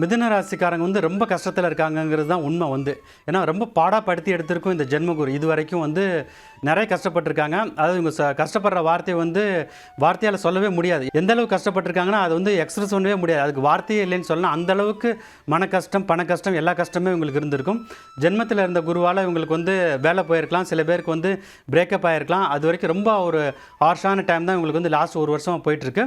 மிதுன ராசிக்காரங்க வந்து ரொம்ப கஷ்டத்தில் இருக்காங்கங்கிறது தான் உண்மை வந்து. ஏன்னா ரொம்ப பாடாப்படுத்தி எடுத்திருக்கும் இந்த ஜென்மகுரு. இது வரைக்கும் வந்து நிறைய கஷ்டப்பட்டுருக்காங்க. அதாவது இவங்க கஷ்டப்படுற வார்த்தையை வந்து வார்த்தையால் சொல்லவே முடியாது. எந்த அளவுக்கு கஷ்டப்பட்டுருக்காங்கன்னா அது வந்து எக்ஸ்பிரஸ் பண்ணவே முடியாது. அதுக்கு வார்த்தையே இல்லைன்னு சொல்லலாம். அந்த அளவுக்கு மன கஷ்டம், பண கஷ்டம், எல்லா கஷ்டமே இவங்களுக்கு இருந்திருக்கும். ஜென்மத்தில் இருந்த குருவால் இவங்களுக்கு வந்து வேலை போயிருக்கலாம், சில பேருக்கு வந்து பிரேக்கப் ஆகிருக்கலாம். அது வரைக்கும் ரொம்ப ஒரு ஹார்ஷான டைம் தான் இவங்களுக்கு வந்து லாஸ்ட் ஒரு வருஷமாக போயிட்டுருக்கு.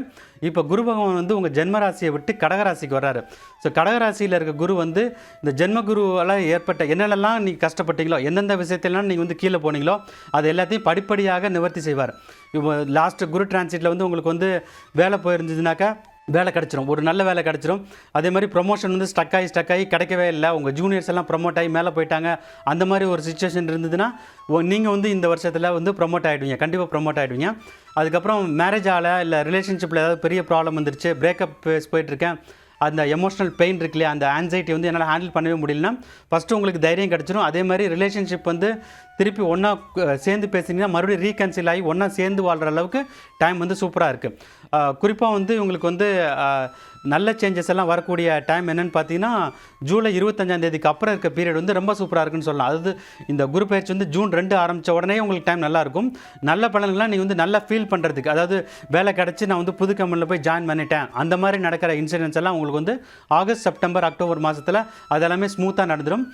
இப்போ குரு பகவான் வந்து உங்கள் ஜென்மராசியை விட்டு கடகராசிக்கு வர்றாரு. ஸோ கடகராசியில் இருக்க குரு வந்து இந்த ஜென்ம குருவால் ஏற்பட்ட என்னென்னலாம் நீங்கள் கஷ்டப்பட்டீங்களோ, எந்தெந்த விஷயத்திலாம் நீங்கள் வந்து கீழே போனீங்களோ அது எல்லாத்தையும் படிப்படியாக நிவர்த்தி செய்வார். இப்போ லாஸ்ட்டு குரு டிரான்சிட்டில் வந்து உங்களுக்கு வந்து வேலை போயிருந்ததுனாக்கா வேலை கிடச்சிரும், ஒரு நல்ல வேலை கிடச்சிரும். அதே மாதிரி ப்ரொமோஷன் வந்து ஸ்டக் ஆகி கிடைக்கவே இல்லை, உங்கள் ஜூனியர்ஸ் எல்லாம் ப்ரொமோட் ஆகி மேலே போயிட்டாங்க, அந்த மாதிரி ஒரு சுச்சுவேஷன் இருந்ததுன்னா நீங்கள் வந்து இந்த வருஷத்தில் வந்து ப்ரொமோட் ஆகிடுவீங்க, கண்டிப்பாக ப்ரொமோட் ஆகிடுவீங்க. அதுக்கப்புறம் மேரேஜ் ஆகலை, இல்லை ரிலேஷன்ஷிப்பில் ஏதாவது பெரிய ப்ராப்ளம் வந்துருச்சு, பிரேக்கப் போயிட்டுருக்கேன், அந்த எமோஷனல் பெயின் இருக்கு இல்லையா, அந்த ஆன்சைட்டி வந்து என்னால் ஹேண்டில் பண்ணவே முடியலன்னா ஃபஸ்ட்டு உங்களுக்கு தைரியம் கிடச்சிரும். அதே மாதிரி ரிலேஷன்ஷிப் வந்து திருப்பி ஒன்றா சேர்ந்து பேசிங்கன்னா மறுபடியும் ரீகன்சில் ஆகி ஒன்றா சேர்ந்து வாழ்கிற அளவுக்கு டைம் வந்து சூப்பராக இருக்குது. குறிப்பாக வந்து உங்களுக்கு வந்து நல்ல சேஞ்சஸ் எல்லாம் வரக்கூடிய டைம் என்னென்னு பார்த்தீங்கன்னா ஜூலை 25 அப்புறம் இருக்க பீரியட் வந்து ரொம்ப சூப்பராக இருக்குன்னு சொல்லலாம். அதாவது இந்த குரு பயிற்சி வந்து ஜூன் 2 ஆரம்பித்த உடனே உங்களுக்கு டைம் நல்லாயிருக்கும். நல்ல பலன்கள்லாம் நீங்கள் வந்து நல்லா ஃபீல் பண்ணுறதுக்கு, அதாவது வேலை கிடச்சி நான் வந்து புது கம்பெனியில் போய் ஜாயின் பண்ணிட்டேன், அந்த மாதிரி நடக்கிற இன்சிடென்ட்ஸ் எல்லாம் உங்களுக்கு வந்து ஆகஸ்ட், செப்டம்பர், அக்டோபர் மாதத்தில் அதெல்லாமே ஸ்மூத்தாக நடந்துடும்.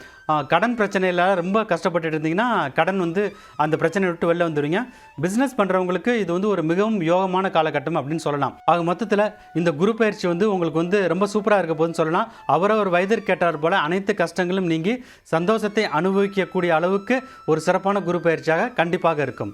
கடன் பிரச்சனையில் ரொம்ப கஷ்டப்பட்டு இருந்தீங்கன்னா கடன் வந்து அந்த பிரச்சனையை விட்டு வெளில வந்துடுவீங்க. பிஸ்னஸ் பண்ணுறவங்களுக்கு இது வந்து ஒரு மிகவும் யோகமான காலகட்டம் அப்படின்னு சொல்லலாம். ஆக மொத்தத்தில் இந்த குரு பயிற்சி வந்து உங்களுக்கு வந்து ரொம்ப சூப்பராக இருக்க போதுன்னு சொல்லலாம். அவரவர் வயதிற்கு கேட்டார் போல் அனைத்து கஷ்டங்களும் நீங்கி சந்தோஷத்தை அனுபவிக்கக்கூடிய அளவுக்கு ஒரு சிறப்பான குரு பயிற்சியாக கண்டிப்பாக இருக்கும்.